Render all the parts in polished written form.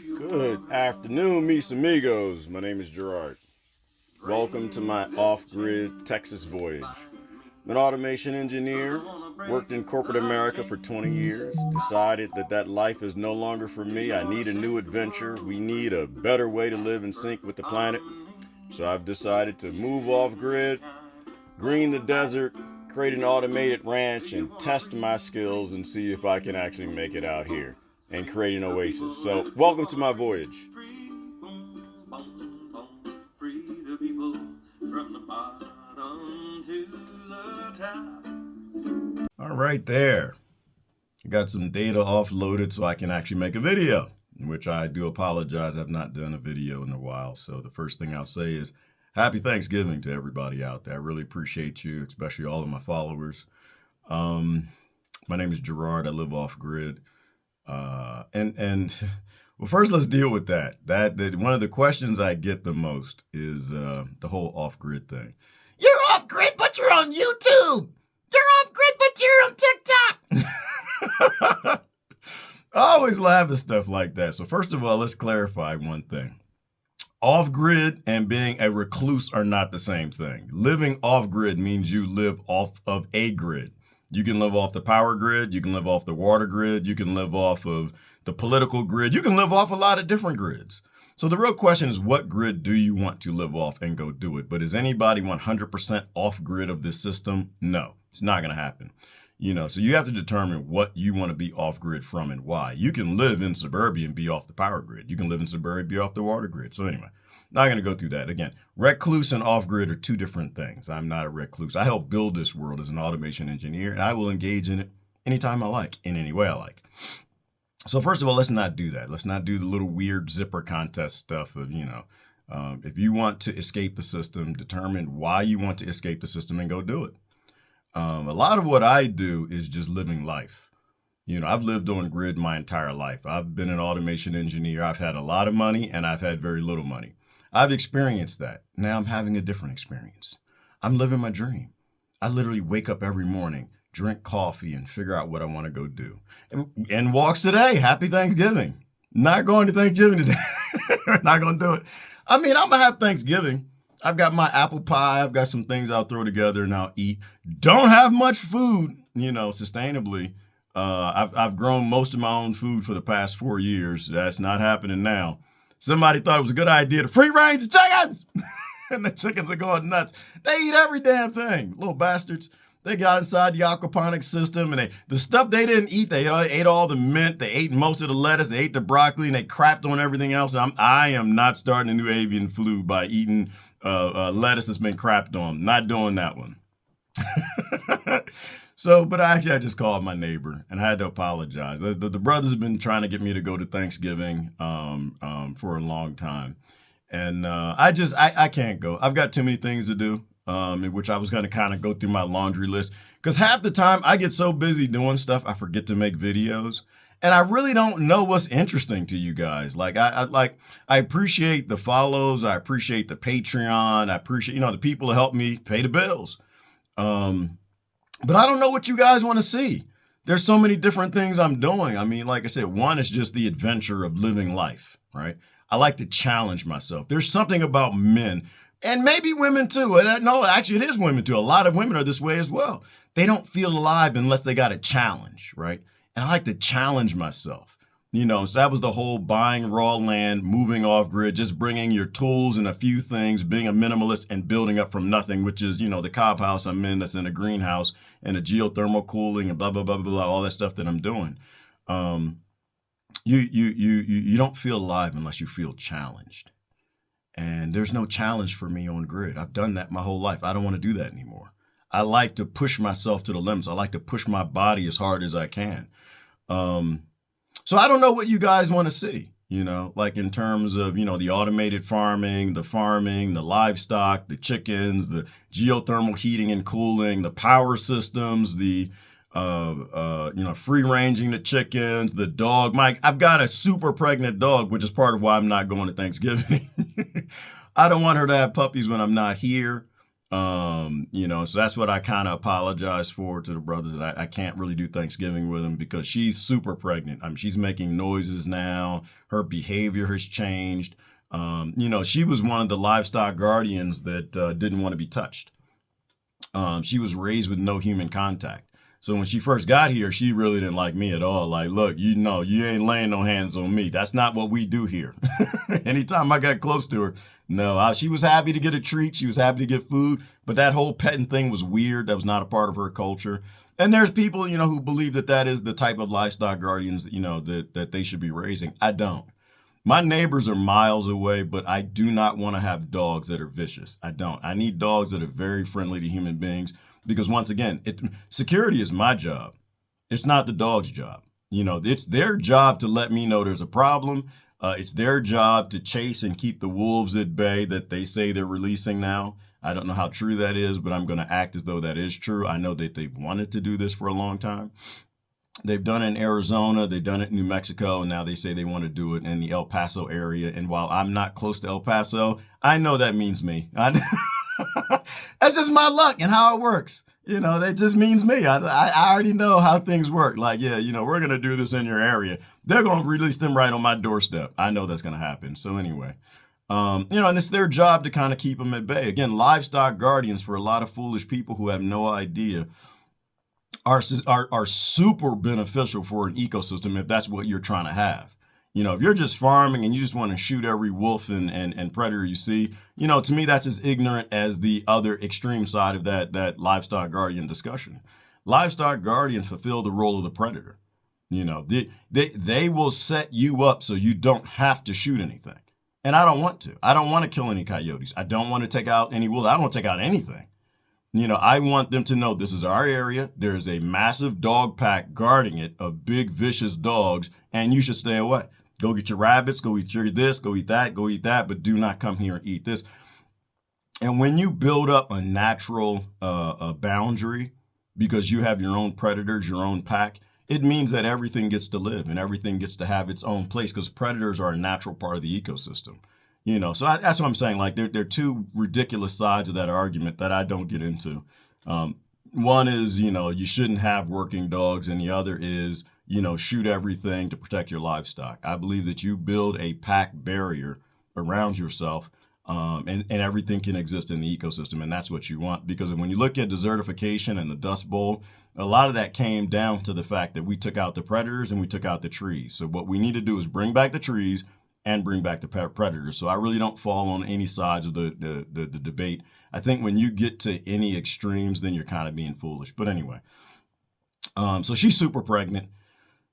Good afternoon, mis amigos. My name is Gerard. Welcome to my off-grid Texas voyage. I'm an automation engineer, worked in corporate America for 20 years, decided that life is no longer for me. I need a new adventure. We need a better way to live in sync with the planet. So I've decided to move off-grid, green the desert, create an automated ranch, and test my skills and see if I can actually make it out here and create an oasis. So, welcome to my voyage. All right, there. I got some data offloaded so I can actually make a video, which I do apologize. I've not done a video in a while. So, the first thing I'll say is Happy Thanksgiving to everybody out there. I really appreciate you, especially all of my followers. My name is Gerard. I live off grid. Well, first let's deal with that. That one of the questions I get the most is the whole off grid thing. You're off grid, but you're on YouTube. You're off grid, but you're on TikTok. I always laugh at stuff like that. So first of all, let's clarify one thing. Off grid and being a recluse are not the same thing. Living off grid means you live off of a grid. You can live off the power grid. You can live off the water grid. You can live off of the political grid. You can live off a lot of different grids. So the real question is, what grid do you want to live off and go do it? But is anybody 100% off grid of this system? No, it's not going to happen. So you have to determine what you want to be off grid from and why. You can live in suburbia and be off the power grid. You can live in suburbia and be off the water grid. So anyway, not going to go through that. Again, recluse and off grid are two different things. I'm not a recluse. I help build this world as an automation engineer, and I will engage in it anytime I like, in any way I like. So first of all, let's not do that. Let's not do the little weird zipper contest stuff of, if you want to escape the system, determine why you want to escape the system and go do it. A lot of what I do is just living life. I've lived on grid my entire life. I've been an automation engineer. I've had a lot of money and I've had very little money. I've experienced that. Now I'm having a different experience. I'm living my dream. I literally wake up every morning, drink coffee, and figure out what I want to go do. And walks today. Happy Thanksgiving. Not going to Thanksgiving today. Not going to do it. I'm going to have Thanksgiving. I've got my apple pie. I've got some things I'll throw together and I'll eat. Don't have much food, sustainably. I've grown most of my own food for the past 4 years. That's not happening now. Somebody thought it was a good idea to free range the chickens. And the chickens are going nuts. They eat every damn thing. Little bastards. They got inside the aquaponics system and the stuff they didn't eat, they ate all the mint, they ate most of the lettuce, they ate the broccoli, and they crapped on everything else. I am not starting a new avian flu by eating lettuce that's been crapped on. Not doing that one. But I just called my neighbor and I had to apologize. The brothers have been trying to get me to go to Thanksgiving for a long time. And I can't go. I've got too many things to do. In which I was going to kind of go through my laundry list. Because half the time I get so busy doing stuff, I forget to make videos. And I really don't know what's interesting to you guys. I appreciate the follows. I appreciate the Patreon. I appreciate, the people who help me pay the bills. But I don't know what you guys want to see. There's so many different things I'm doing. Like I said, one is just the adventure of living life, right? I like to challenge myself. There's something about men, and maybe women too. No, actually, it is women too. A lot of women are this way as well. They don't feel alive unless they got a challenge, right? And I like to challenge myself. So that was the whole buying raw land, moving off grid, just bringing your tools and a few things, being a minimalist and building up from nothing, which is, the cob house I'm in that's in a greenhouse and a geothermal cooling and blah, blah, blah, blah, blah, all that stuff that I'm doing. You don't feel alive unless you feel challenged. And there's no challenge for me on grid. I've done that my whole life. I don't want to do that anymore. I like to push myself to the limits. I like to push my body as hard as I can. So I don't know what you guys want to see, like in terms of, the automated farming, the livestock, the chickens, the geothermal heating and cooling, the power systems, the free ranging the chickens, the dog. I've got a super pregnant dog, which is part of why I'm not going to Thanksgiving. I don't want her to have puppies when I'm not here. So that's what I kind of apologize for to the brothers, that I can't really do Thanksgiving with them because she's super pregnant. I mean, she's making noises now. Her behavior has changed. She was one of the livestock guardians that didn't want to be touched. She was raised with no human contact. So when she first got here, she really didn't like me at all. Like, look, you ain't laying no hands on me. That's not what we do here. Anytime I got close to her, no, she was happy to get a treat. She was happy to get food. But that whole petting thing was weird. That was not a part of her culture. And there's people, who believe that that is the type of livestock guardians, that they should be raising. I don't. My neighbors are miles away, but I do not want to have dogs that are vicious. I don't. I need dogs that are very friendly to human beings because once again, security is my job. It's not the dog's job. It's their job to let me know there's a problem. It's their job to chase and keep the wolves at bay that they say they're releasing now. I don't know how true that is, but I'm going to act as though that is true. I know that they've wanted to do this for a long time. They've done it in Arizona, they've done it in New Mexico, and now they say they want to do it in the El Paso area. And while I'm not close to El Paso, I know that means me. That's just my luck and how it works. That just means me. I already know how things work. Like, yeah, we're going to do this in your area. They're going to release them right on my doorstep. I know that's going to happen. So anyway, and it's their job to kind of keep them at bay. Again, livestock guardians, for a lot of foolish people who have no idea, are super beneficial for an ecosystem if that's what you're trying to have. If you're just farming and you just want to shoot every wolf and predator you see, to me, that's as ignorant as the other extreme side of that livestock guardian discussion. Livestock guardians fulfill the role of the predator. They will set you up so you don't have to shoot anything. And I don't want to. I don't want to kill any coyotes. I don't want to take out any wolves. I don't want to take out anything. I want them to know this is our area. There is a massive dog pack guarding it of big, vicious dogs, and you should stay away. Go get your rabbits, go eat your this, go eat that, but do not come here and eat this. And when you build up a natural boundary because you have your own predators, your own pack, it means that everything gets to live and everything gets to have its own place because predators are a natural part of the ecosystem. So that's what I'm saying. Like, there are two ridiculous sides of that argument that I don't get into. One is, you shouldn't have working dogs, and the other is, shoot everything to protect your livestock. I believe that you build a pack barrier around yourself, and everything can exist in the ecosystem, and that's what you want. Because when you look at desertification and the Dust Bowl, a lot of that came down to the fact that we took out the predators and we took out the trees. So what we need to do is bring back the trees and bring back the predators. So I really don't fall on any sides of the debate. I think when you get to any extremes, then you're kind of being foolish. But anyway, so she's super pregnant.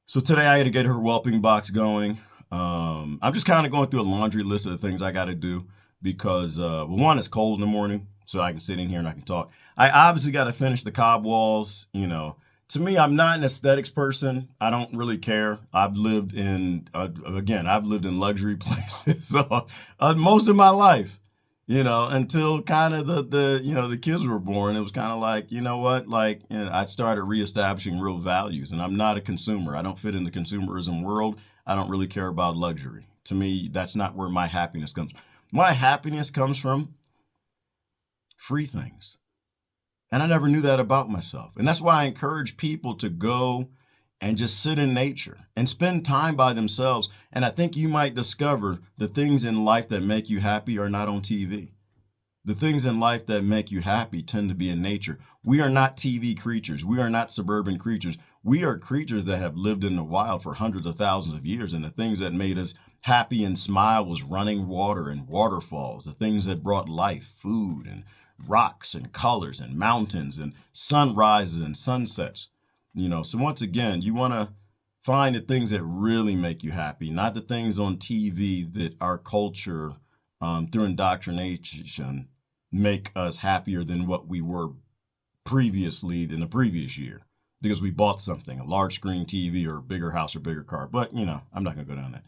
So today I had to get her whelping box going. I'm just kind of going through a laundry list of the things I got to do because, one, it's cold in the morning, so I can sit in here and I can talk. I obviously got to finish the cob walls, To me, I'm not an aesthetics person. I don't really care. I've lived in luxury places most of my life, until kind of the kids were born. It was kind of like, I started reestablishing real values, and I'm not a consumer. I don't fit in the consumerism world. I don't really care about luxury. To me, that's not where my happiness comes. My happiness comes from free things. And I never knew that about myself. And that's why I encourage people to go and just sit in nature and spend time by themselves. And I think you might discover the things in life that make you happy are not on TV. The things in life that make you happy tend to be in nature. We are not TV creatures. We are not suburban creatures. We are creatures that have lived in the wild for hundreds of thousands of years. And the things that made us happy and smile was running water and waterfalls. The things that brought life, food and rocks and colors and mountains and sunrises and sunsets. So once again, you want to find the things that really make you happy, not the things on TV that our culture, through indoctrination, make us happier than what we were previously in the previous year because we bought something, a large screen TV or a bigger house or bigger car. But, I'm not going to go down that.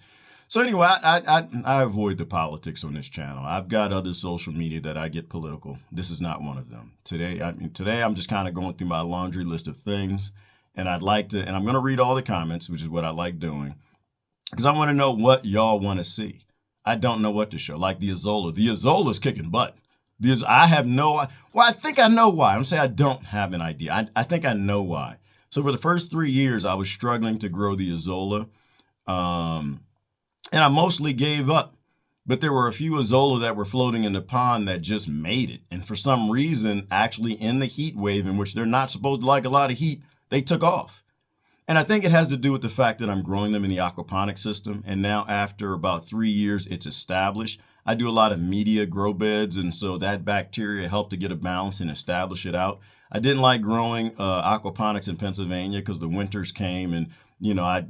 So anyway, I avoid the politics on this channel. I've got other social media that I get political. This is not one of them. Today I'm just kind of going through my laundry list of things, and I'm going to read all the comments, which is what I like doing, because I want to know what y'all want to see. I don't know what to show. Like the Isola. The Isola's kicking butt. I have no, well, I think I know why. I'm saying I don't have an idea. I think I know why. So for the first 3 years, I was struggling to grow the Isola. Um, and I mostly gave up. But there were a few Isola that were floating in the pond that just made it. And for some reason, actually in the heat wave, in which they're not supposed to like a lot of heat, they took off. And I think it has to do with the fact that I'm growing them in the aquaponic system. And now, after about 3 years, it's established. I do a lot of media grow beds. And so that bacteria helped to get a balance and establish it out. I didn't like growing aquaponics in Pennsylvania because the winters came and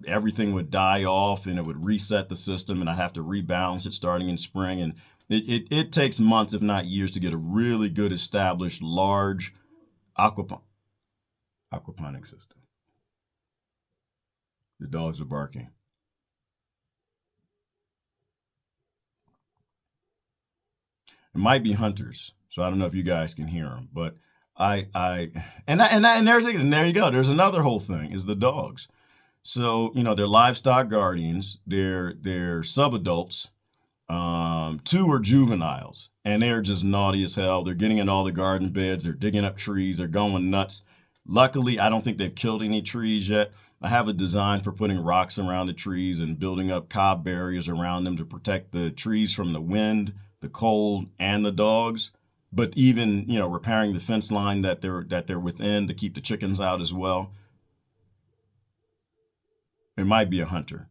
everything would die off and it would reset the system and I have to rebalance it starting in spring. And it takes months, if not years, to get a really good established large aquaponic system. The dogs are barking. It might be hunters, so I don't know if you guys can hear them, but and there you go. There's another whole thing is the dogs. So they're livestock guardians. They're subadults. Two are juveniles, and they're just naughty as hell. They're getting in all the garden beds. They're digging up trees. They're going nuts. Luckily, I don't think they've killed any trees yet. I have a design for putting rocks around the trees and building up cob barriers around them to protect the trees from the wind, the cold, and the dogs. But even repairing the fence line that they're within to keep the chickens out as well. It might be a hunter.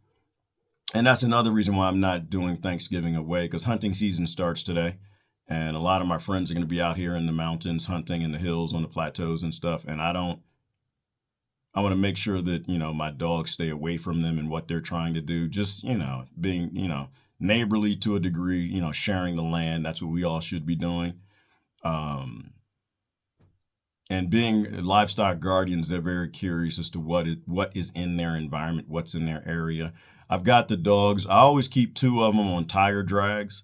And that's another reason why I'm not doing Thanksgiving away, because hunting season starts today. And a lot of my friends are going to be out here in the mountains, hunting in the hills, on the plateaus and stuff. And I want to make sure that, my dogs stay away from them and what they're trying to do. Just, being, neighborly to a degree, sharing the land. That's what we all should be doing. And being livestock guardians, they're very curious as to what is in their environment, what's in their area. I've got the dogs. I always keep two of them on tire drags.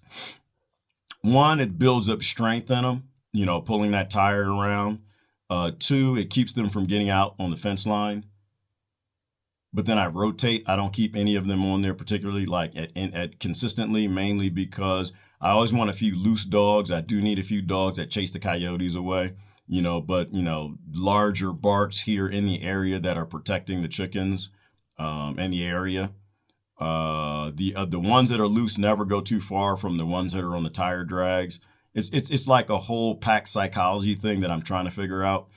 One, it builds up strength in them, pulling that tire around. Two, it keeps them from getting out on the fence line. But then I rotate. I don't keep any of them on there particularly like at consistently, mainly because I always want a few loose dogs. I do need a few dogs that chase the coyotes away. But larger barks here in the area that are protecting the chickens in the area. The ones that are loose never go too far from the ones that are on the tire drags. It's like a whole pack psychology thing that I'm trying to figure out.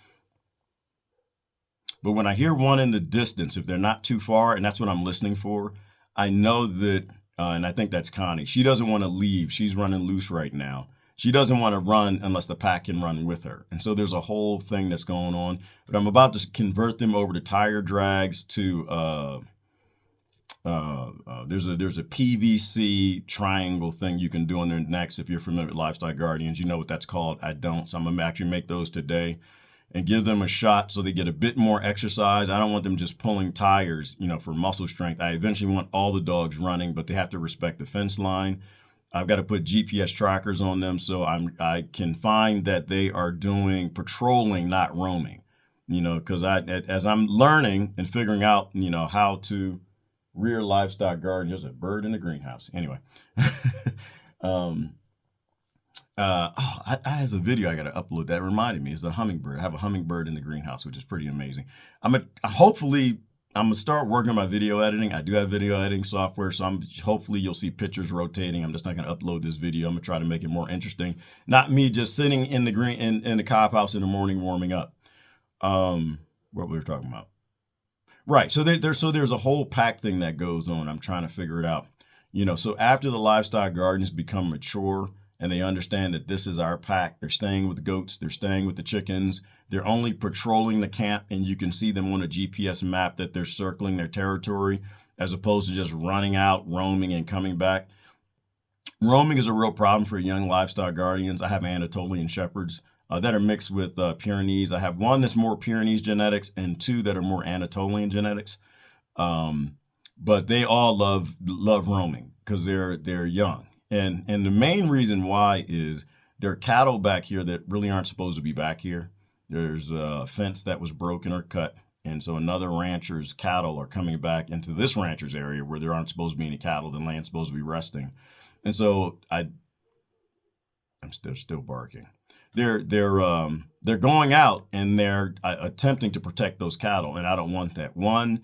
But when I hear one in the distance, if they're not too far, and that's what I'm listening for, I know that, and I think that's Connie. She doesn't want to leave. She's running loose right now. She doesn't want to run unless the pack can run with her. And so there's a whole thing that's going on. But I'm about to convert them over to tire drags to, there's a PVC triangle thing you can do on their necks. If you're familiar with Livestock Guardians, you know what that's called. I don't. So I'm going to actually make those today and give them a shot so they get a bit more exercise. I don't want them just pulling tires, for muscle strength. I eventually want all the dogs running, but they have to respect the fence line. I've got to put GPS trackers on them so I can find that they are doing patrolling, not roaming. Because as I'm learning and figuring out, how to rear livestock garden. There's a bird in the greenhouse. Anyway, has a video I got to upload that reminded me. It's a hummingbird. I have a hummingbird in the greenhouse, which is pretty amazing. Hopefully I'm gonna start working on my video editing. I do have video editing software, so hopefully you'll see pictures rotating. I'm just not gonna upload this video. I'm gonna try to make it more interesting. Not me just sitting in the in the cob house in the morning warming up. What we were talking about. Right. So there's a whole pack thing that goes on. I'm trying to figure it out. So after the livestock gardens become mature and they understand that this is our pack, they're staying with the goats, they're staying with the chickens, they're only patrolling the camp, and you can see them on a GPS map that they're circling their territory as opposed to just running out, roaming, and coming back. Roaming is a real problem for young livestock guardians. I have Anatolian shepherds that are mixed with Pyrenees. I have one that's more Pyrenees genetics and two that are more Anatolian genetics. But they all love roaming because they're young. And the main reason why is there are cattle back here that really aren't supposed to be back here. There's a fence that was broken or cut. And so another rancher's cattle are coming back into this rancher's area where there aren't supposed to be any cattle. The land's supposed to be resting. And so They're still barking. They're going out and they're attempting to protect those cattle, and I don't want that. One,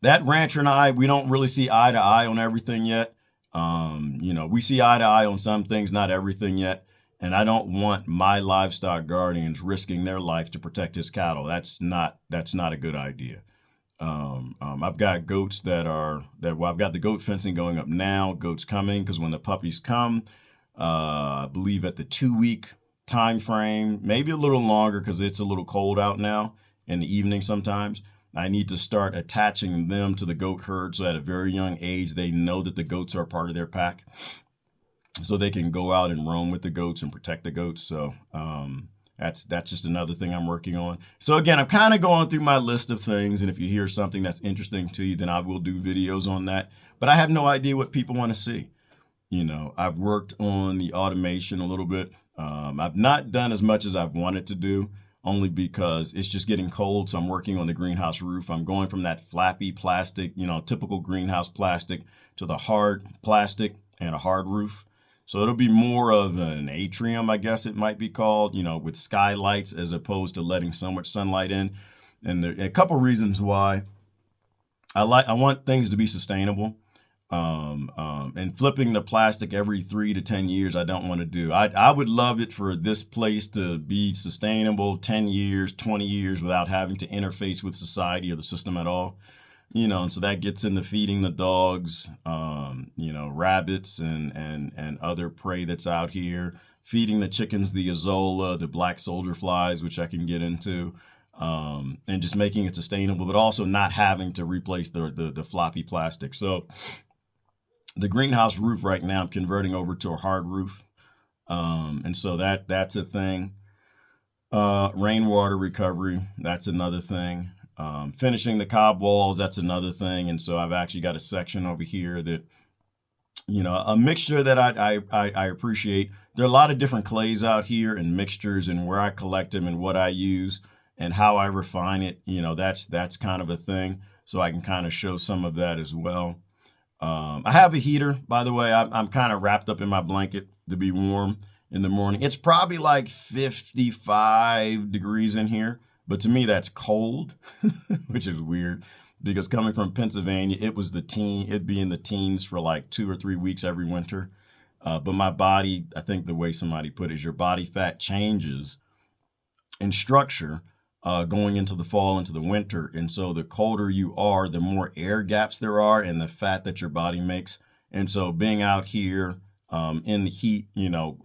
that rancher and I, we don't really see eye to eye on everything yet. We see eye to eye on some things, not everything yet. And I don't want my livestock guardians risking their life to protect his cattle. That's not a good idea. I've got goats I've got the goat fencing going up now, goats coming, because when the puppies come, I believe at the 2-week time frame, maybe a little longer because it's a little cold out now in the evening sometimes, I need to start attaching them to the goat herd so at a very young age they know that the goats are part of their pack, so they can go out and roam with the goats and protect the goats. So that's just another thing I'm working on. So again, I'm kind of going through my list of things, and if you hear something that's interesting to you, then I will do videos on that. But I have no idea what people want to see. I've worked on the automation a little bit. I've not done as much as I've wanted to do, only because it's just getting cold. So I'm working on the greenhouse roof. I'm going from that flappy plastic, typical greenhouse plastic, to the hard plastic and a hard roof. So it'll be more of an atrium, I guess it might be called, with skylights as opposed to letting so much sunlight in. And there are a couple reasons why. I want things to be sustainable. And flipping the plastic every 3 to 10 years, I don't want to do. I would love it for this place to be sustainable 10 years, 20 years without having to interface with society or the system at all. And so that gets into feeding the dogs, rabbits and other prey that's out here, feeding the chickens, the Isola, the black soldier flies, which I can get into, and just making it sustainable, but also not having to replace the floppy plastic. So the greenhouse roof right now, I'm converting over to a hard roof. And so that's a thing. Rainwater recovery, that's another thing. Finishing the cob walls, that's another thing. And so I've actually got a section over here that, a mixture that I appreciate. There are a lot of different clays out here and mixtures, and where I collect them and what I use and how I refine it. That's kind of a thing. So I can kind of show some of that as well. I have a heater, by the way. I'm kind of wrapped up in my blanket to be warm in the morning. It's probably like 55 degrees in here, but to me that's cold, which is weird because coming from Pennsylvania, it'd be in the teens for like 2 or 3 weeks every winter. But my body, I think the way somebody put it is your body fat changes in structure going into the fall, into the winter. And so the colder you are, the more air gaps there are in the fat that your body makes. And so being out here in the heat,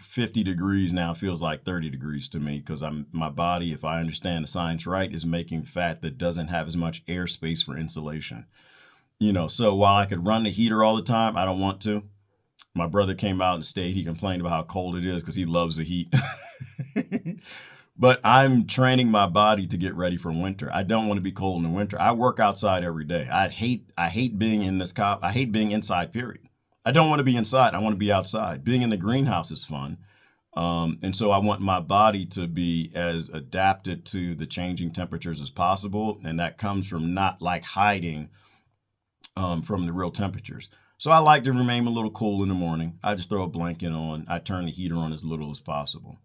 50 degrees now feels like 30 degrees to me because my body, if I understand the science right, is making fat that doesn't have as much airspace for insulation. So while I could run the heater all the time, I don't want to. My brother came out and stayed. He complained about how cold it is because he loves the heat. But I'm training my body to get ready for winter. I don't want to be cold in the winter. I work outside every day. I hate being in this cop. I hate being inside, period. I don't want to be inside. I want to be outside. Being in the greenhouse is fun. And so I want my body to be as adapted to the changing temperatures as possible. And that comes from not like hiding from the real temperatures. So I like to remain a little cool in the morning. I just throw a blanket on. I turn the heater on as little as possible.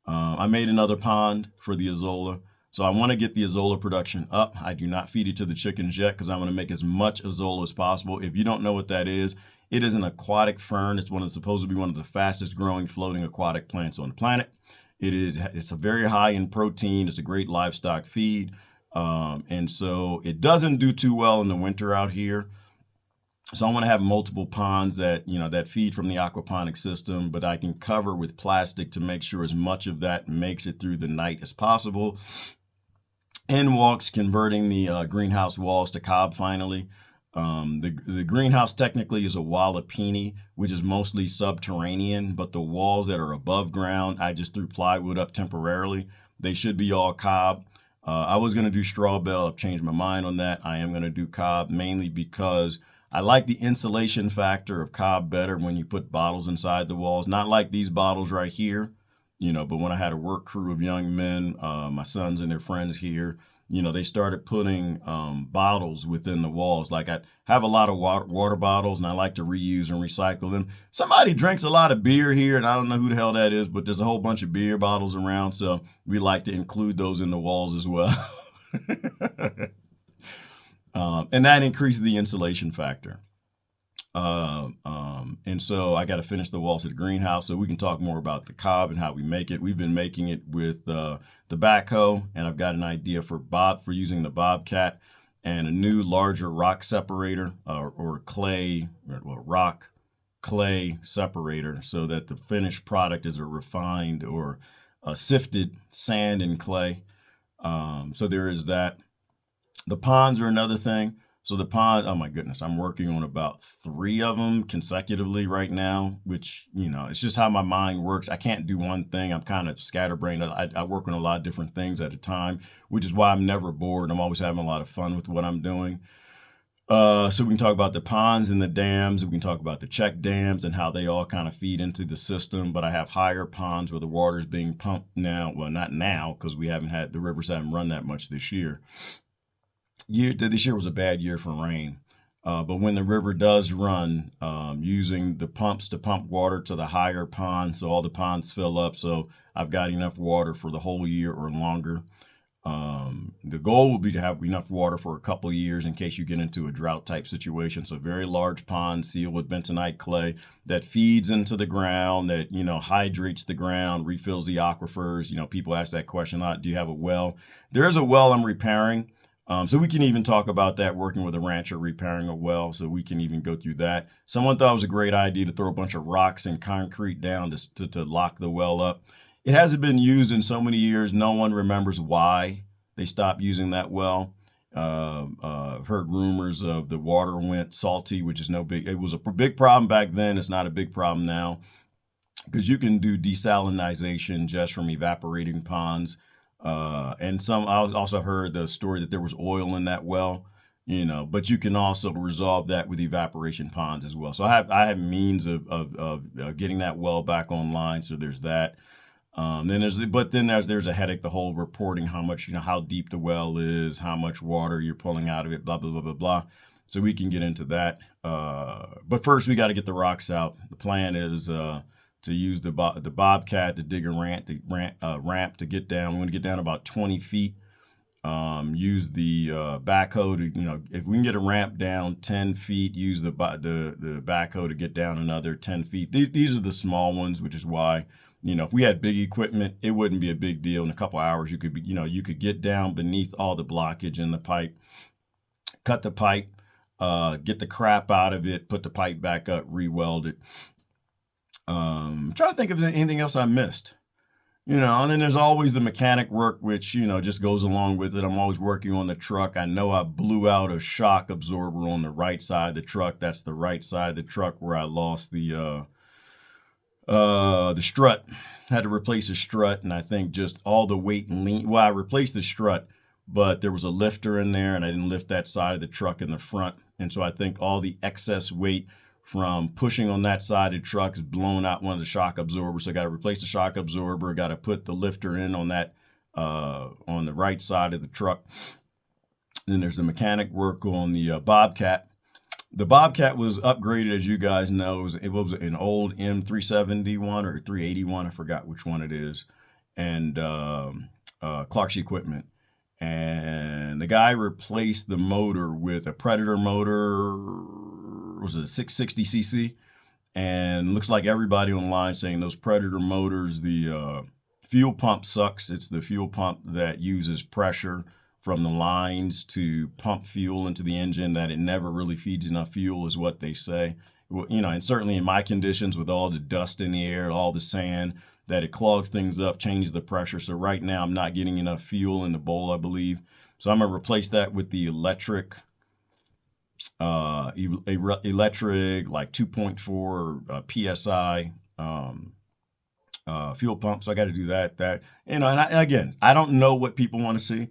I made another pond for the Isola. So I want to get the Isola production up. I do not feed it to the chickens yet because I want to make as much Isola as possible. If you don't know what that is, it is an aquatic fern. It's supposed to be one of the fastest growing floating aquatic plants on the planet. It's a very high in protein. It's a great livestock feed. And so it doesn't do too well in the winter out here. So I want to have multiple ponds that feed from the aquaponic system, but I can cover with plastic to make sure as much of that makes it through the night as possible. And walks converting the greenhouse walls to cob finally. The greenhouse technically is a wallapini, which is mostly subterranean, but the walls that are above ground, I just threw plywood up temporarily. They should be all cob. I was going to do straw bale. I've changed my mind on that. I am going to do cob mainly because I like the insulation factor of cob better when you put bottles inside the walls. Not like these bottles right here, but when I had a work crew of young men, my sons and their friends here, they started putting bottles within the walls. Like I have a lot of water bottles, and I like to reuse and recycle them. Somebody drinks a lot of beer here, and I don't know who the hell that is, but there's a whole bunch of beer bottles around, so we like to include those in the walls as well. And that increases the insulation factor. And so I got to finish the walls of the greenhouse so we can talk more about the cob and how we make it. We've been making it with the backhoe, and I've got an idea for using the Bobcat and a new larger rock separator or clay, well, rock clay separator, so that the finished product is a refined or a sifted sand and clay. So there is that. The ponds are another thing. So the pond, oh my goodness, I'm working on about 3 of them consecutively right now, which, it's just how my mind works. I can't do one thing. I'm kind of scatterbrained. I work on a lot of different things at a time, which is why I'm never bored. I'm always having a lot of fun with what I'm doing. So we can talk about the ponds and the dams. We can talk about the check dams and how they all kind of feed into the system. But I have higher ponds where the water is being pumped now. Well, not now, because the rivers haven't run that much this year. This year was a bad year for rain. But when the river does run, using the pumps to pump water to the higher ponds, so all the ponds fill up, so I've got enough water for the whole year or longer. The goal will be to have enough water for a couple of years in case you get into a drought type situation. So very large pond sealed with bentonite clay that feeds into the ground, that, hydrates the ground, refills the aquifers. People ask that question a lot. Do you have a well? There is a well I'm repairing. So we can even talk about that, working with a rancher repairing a well, so we can even go through that. Someone thought it was a great idea to throw a bunch of rocks and concrete down to lock the well up. It hasn't been used in so many years, no one remembers why they stopped using that well. I've heard rumors of the water went salty, which is it was a big problem back then. It's not a big problem now, because you can do desalinization just from evaporating ponds. And I also heard the story that there was oil in that well, but you can also resolve that with evaporation ponds as well. So I have means of getting that well back online. So there's that. Then there's a headache, the whole reporting how much, how deep the well is, how much water you're pulling out of it, blah, blah, blah, blah, blah. So we can get into that. But first we got to get the rocks out. The plan is, to use the Bobcat to dig a ramp to get down. We want to get down about 20 feet. Use the backhoe to, if we can get a ramp down 10 feet, use the backhoe to get down another 10 feet. These are the small ones, which is why, if we had big equipment, it wouldn't be a big deal. In a couple hours, you could get down beneath all the blockage in the pipe, cut the pipe, get the crap out of it, put the pipe back up, re-weld it. I'm trying to think of anything else I missed, and then there's always the mechanic work, which, just goes along with it. I'm always working on the truck. I know I blew out a shock absorber on the right side of the truck. That's the right side of the truck where I lost the strut. Had to replace the strut, and I think just all the weight and lean. Well, I replaced the strut, but there was a lifter in there, and I didn't lift that side of the truck in the front. And so I think all the excess weight from pushing on that side of the truck is blown out one of the shock absorbers. So I got to replace the shock absorber, got to put the lifter in on that, on the right side of the truck. Then there's the mechanic work on the Bobcat. The Bobcat was upgraded, as you guys know. It was an old M371 or 381. I forgot which one it is. And Clark's Equipment. And the guy replaced the motor with a Predator motor, was it a 660cc? And looks like everybody online saying those Predator motors, the fuel pump sucks. It's the fuel pump that uses pressure from the lines to pump fuel into the engine, that it never really feeds enough fuel, is what they say. Well, and certainly in my conditions with all the dust in the air, all the sand, that it clogs things up, changes the pressure. So right now I'm not getting enough fuel in the bowl, I believe. So I'm gonna replace that with the electric like 2.4 PSI fuel pump. So I got to do that. And again, I don't know what people want to see.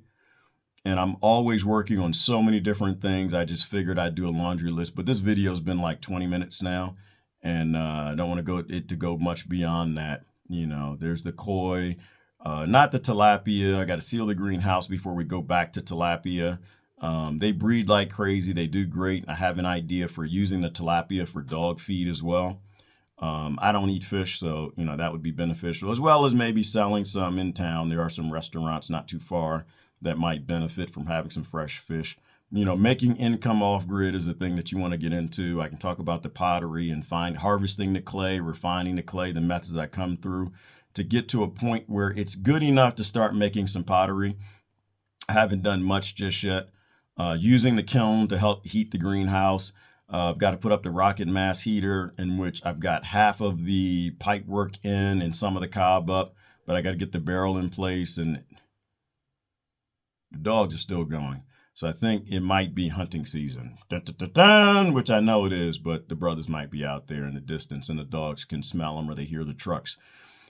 And I'm always working on so many different things. I just figured I'd do a laundry list, but this video's been like 20 minutes now, and I don't want to go much beyond that. There's the koi. Not the tilapia. I got to seal the greenhouse before we go back to tilapia. They breed like crazy. They do great. I have an idea for using the tilapia for dog feed as well. I don't eat fish, so that would be beneficial, as well as maybe selling some in town. There are some restaurants not too far that might benefit from having some fresh fish. Making income off grid is a thing that you want to get into. I can talk about the pottery and harvesting the clay, refining the clay, the methods I come through to get to a point where it's good enough to start making some pottery. I haven't done much just yet. Using the kiln to help heat the greenhouse. I've got to put up the rocket mass heater, in which I've got half of the pipe work in and some of the cob up, but I got to get the barrel in place, and the dogs are still going. So I think it might be hunting season, dun, dun, dun, dun, which I know it is, but the brothers might be out there in the distance and the dogs can smell them or they hear the trucks.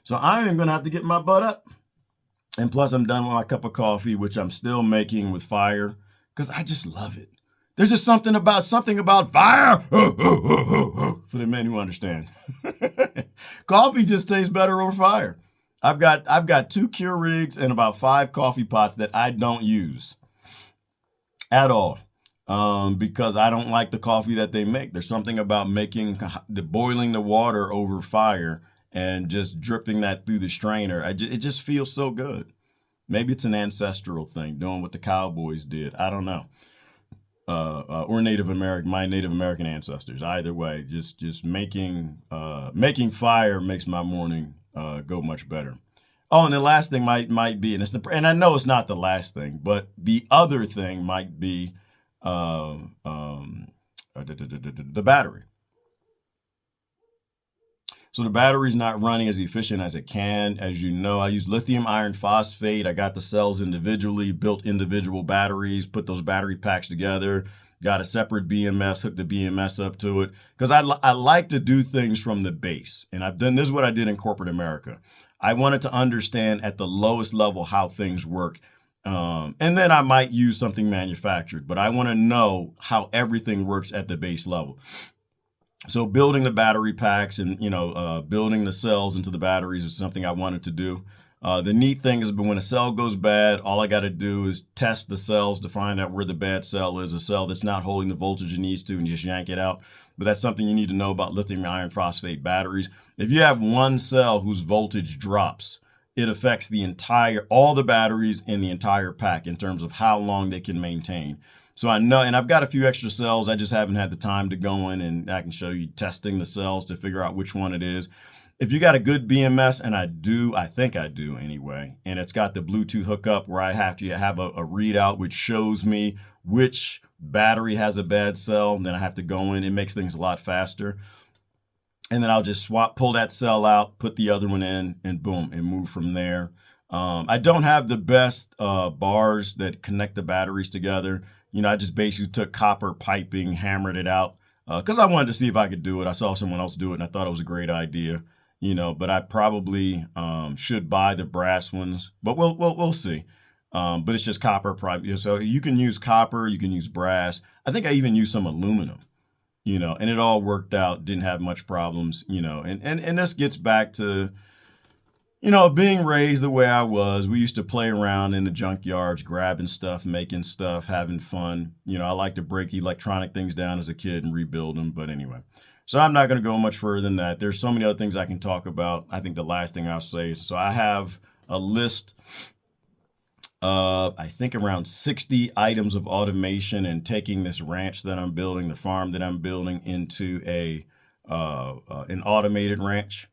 So I am going to have to get my butt up. And plus I'm done with my cup of coffee, which I'm still making with fire because I just love it. There's just something about fire for the men who understand. Coffee just tastes better over fire. I've got 2 Keurigs and about 5 coffee pots that I don't use at all because I don't like the coffee that they make. There's something about boiling the water over fire and just dripping that through the strainer. It just feels so good. Maybe it's an ancestral thing, doing what the cowboys did. I don't know. Or my Native American ancestors. Either way, just making fire makes my morning go much better. Oh, and the last thing might be, and I know it's not the last thing, but the other thing might be the battery. So the battery's not running as efficient as it can. As you know, I use lithium iron phosphate. I got the cells individually, built individual batteries, put those battery packs together, got a separate BMS, hooked the BMS up to it. Because I like to do things from the base. And this is what I did in corporate America. I wanted to understand at the lowest level how things work. And then I might use something manufactured, but I want to know how everything works at the base level. So building the battery packs and, building the cells into the batteries is something I wanted to do. The neat thing is when a cell goes bad, all I got to do is test the cells to find out where the bad cell is, a cell that's not holding the voltage it needs to, and just yank it out. But that's something you need to know about lithium iron phosphate batteries. If you have one cell whose voltage drops, it affects all the batteries in the entire pack in terms of how long they can maintain. So I know, and I've got a few extra cells. I just haven't had the time to go in, and I can show you testing the cells to figure out which one it is. If you got a good BMS, and I think I do anyway, and it's got the Bluetooth hookup where I have to have a readout which shows me which battery has a bad cell, and then I have to go in. It makes things a lot faster. And then I'll just pull that cell out, put the other one in, and boom, and move from there. I don't have the best bars that connect the batteries together. I just basically took copper piping, hammered it out, because I wanted to see if I could do it. I saw someone else do it, and I thought it was a great idea. But I probably should buy the brass ones, but we'll see. But it's just copper pipe. So you can use copper, you can use brass. I think I even used some aluminum. And it all worked out. Didn't have much problems. And this gets back to being raised the way I was. We used to play around in the junkyards, grabbing stuff, making stuff, having fun. I like to break electronic things down as a kid and rebuild them. But anyway, so I'm not going to go much further than that. There's so many other things I can talk about. I think the last thing I'll say is, so I have a list of, I think, around 60 items of automation, and taking this ranch that I'm building, the farm that I'm building, into an automated ranch.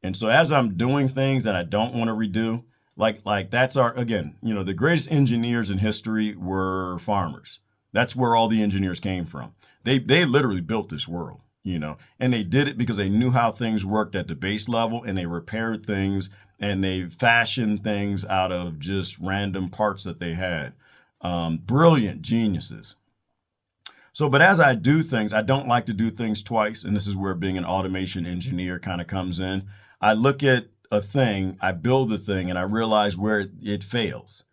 And so as I'm doing things that I don't want to redo, like that's the greatest engineers in history were farmers. That's where all the engineers came from. They literally built this world, and they did it because they knew how things worked at the base level, and they repaired things, and they fashioned things out of just random parts that they had. Brilliant geniuses. So, but as I do things, I don't like to do things twice. And this is where being an automation engineer kind of comes in. I look at a thing, I build the thing, and I realize where it fails.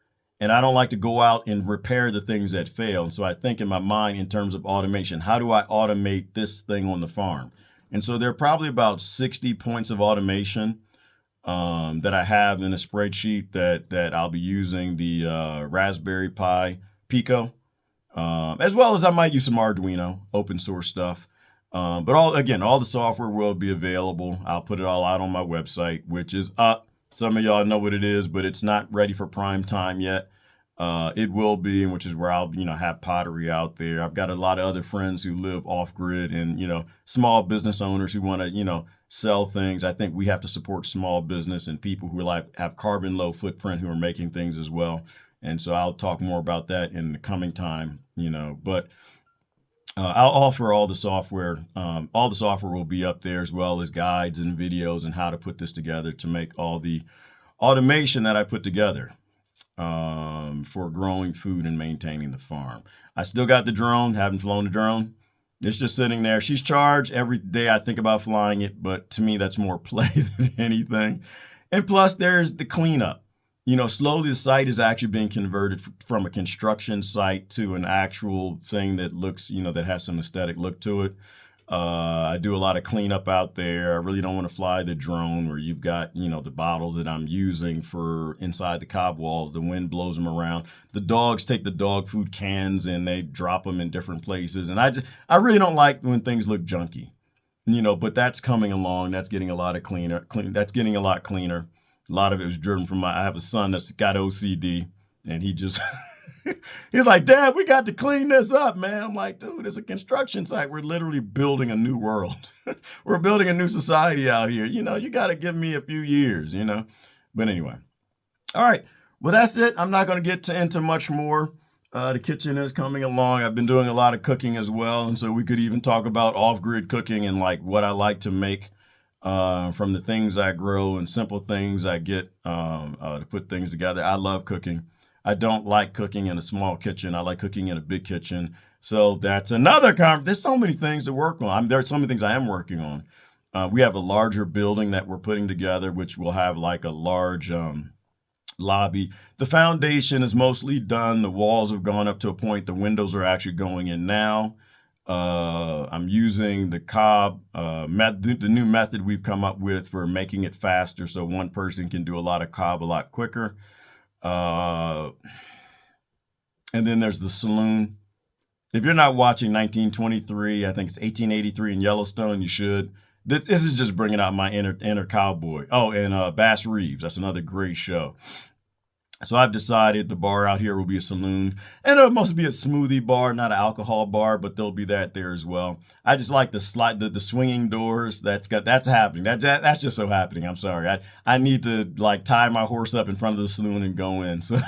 And I don't like to go out and repair the things that fail. And so I think in my mind in terms of automation, how do I automate this thing on the farm? And so there are probably about 60 points of automation. that I have in a spreadsheet that I'll be using the Raspberry Pi Pico, as well as I might use some Arduino open source stuff. But all the software will be available. I'll put it all out on my website, which is up. Some of y'all know what it is, but it's not ready for prime time yet. It will be, which is where I'll, have Pottery out there. I've got a lot of other friends who live off grid and, small business owners who want to, sell things. I think we have to support small business and people who have carbon low footprint who are making things as well. And so I'll talk more about that in the coming time, but I'll offer all the software. All the software will be up there as well as guides and videos and how to put this together to make all the automation that I put together for growing food and maintaining the farm. I still got the drone, haven't flown the drone. It's just sitting there. She's charged. Every day I think about flying it, but to me, that's more play than anything. And plus, there's the cleanup. Slowly the site is actually being converted from a construction site to an actual thing that looks, that has some aesthetic look to it. I do a lot of cleanup out there. I really don't want to fly the drone where you've got, the bottles that I'm using for inside the cob walls. The wind blows them around. The dogs take the dog food cans and they drop them in different places. And I really don't like when things look junky, but that's coming along. That's getting a lot cleaner. That's getting a lot cleaner. A lot of it was driven from I have a son that's got OCD and he just, he's like, Dad, we got to clean this up, man. I'm like, dude, it's a construction site. We're literally building a new world. We're building a new society out here. You got to give me a few years, But anyway. All right. Well, that's it. I'm not going to get into much more. The kitchen is coming along. I've been doing a lot of cooking as well. And so we could even talk about off-grid cooking and like what I like to make from the things I grow and simple things I get to put things together. I love cooking. I don't like cooking in a small kitchen. I like cooking in a big kitchen. So that's another there's so many things to work on. There's so many things I am working on. We have a larger building that we're putting together, which will have like a large lobby. The foundation is mostly done. The walls have gone up to a point. The windows are actually going in now. I'm using the cob the new method we've come up with for making it faster so one person can do a lot of cob a lot quicker. And then there's the Saloon. If you're not watching 1923, I think it's 1883 in Yellowstone, you should. This is just bringing out my inner cowboy. Oh, and Bass Reeves. That's another great show. So I've decided the bar out here will be a saloon, and it'll mostly be a smoothie bar, not an alcohol bar, but there'll be that there as well. I just like the swinging doors. That's happening. That's just so happening. I'm sorry. I need to like tie my horse up in front of the saloon and go in. So,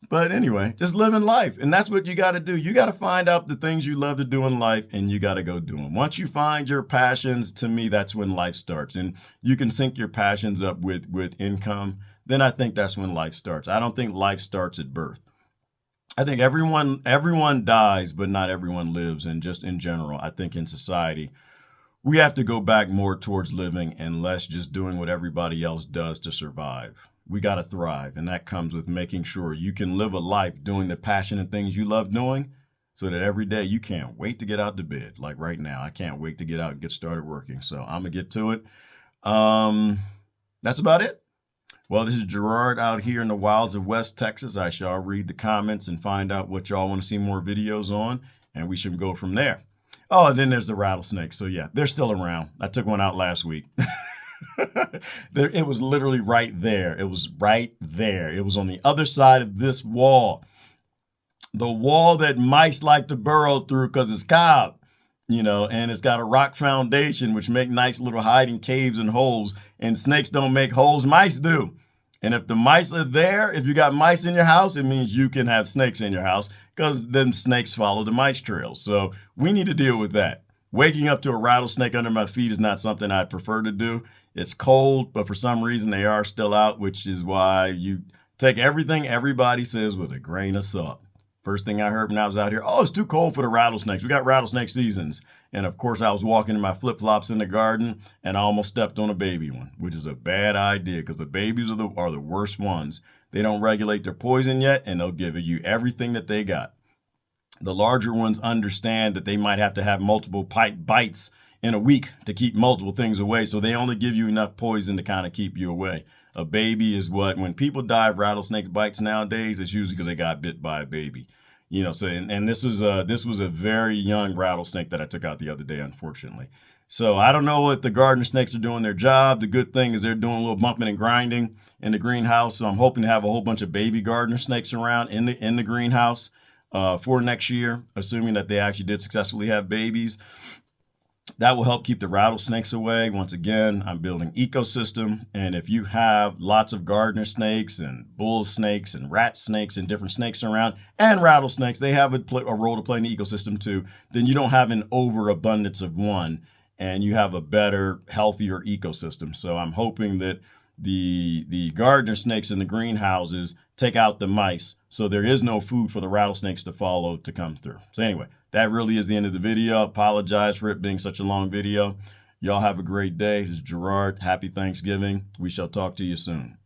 but anyway, just living life, and that's what you got to do. You got to find out the things you love to do in life, and you got to go do them. Once you find your passions, to me, that's when life starts, and you can sync your passions up with income. Then I think that's when life starts. I don't think life starts at birth. I think everyone dies, but not everyone lives. And just in general, I think in society, we have to go back more towards living and less just doing what everybody else does to survive. We got to thrive. And that comes with making sure you can live a life doing the passionate things you love doing so that every day you can't wait to get out to bed. Like right now, I can't wait to get out and get started working. So I'm going to get to it. That's about it. Well, this is Gerard out here in the wilds of West Texas. I shall read the comments and find out what y'all want to see more videos on, and we should go from there. Oh, and then there's the rattlesnake. So yeah, they're still around. I took one out last week. It was literally right there. It was right there. It was on the other side of this wall. The wall that mice like to burrow through because it's cob, and it's got a rock foundation, which make nice little hiding caves and holes. And snakes don't make holes, mice do. And if the mice are there, if you got mice in your house, it means you can have snakes in your house because then snakes follow the mice trails. So we need to deal with that. Waking up to a rattlesnake under my feet is not something I prefer to do. It's cold, but for some reason they are still out, which is why you take everything everybody says with a grain of salt. First thing I heard when I was out here, oh, it's too cold for the rattlesnakes. We got rattlesnake seasons. And of course, I was walking in my flip-flops in the garden and I almost stepped on a baby one, which is a bad idea because the babies are the worst ones. They don't regulate their poison yet, and they'll give you everything that they got. The larger ones understand that they might have to have multiple bites in a week to keep multiple things away. So they only give you enough poison to kind of keep you away. A baby is when people die of rattlesnake bites nowadays, it's usually because they got bit by a baby. So and this was a very young rattlesnake that I took out the other day, unfortunately. So I don't know if the gardener snakes are doing their job. The good thing is they're doing a little bumping and grinding in the greenhouse. So I'm hoping to have a whole bunch of baby gardener snakes around in the greenhouse for next year, assuming that they actually did successfully have babies. That will help keep the rattlesnakes away. Once again, I'm building ecosystem. And if you have lots of gardener snakes and bull snakes and rat snakes and different snakes around and rattlesnakes, they have a role to play in the ecosystem too, then you don't have an overabundance of one and you have a better, healthier ecosystem. So I'm hoping that the gardener snakes in the greenhouses take out the mice so there is no food for the rattlesnakes to follow to come through. So anyway, that really is the end of the video. Apologize for it being such a long video. Y'all have a great day. This is Gerard. Happy Thanksgiving. We shall talk to you soon.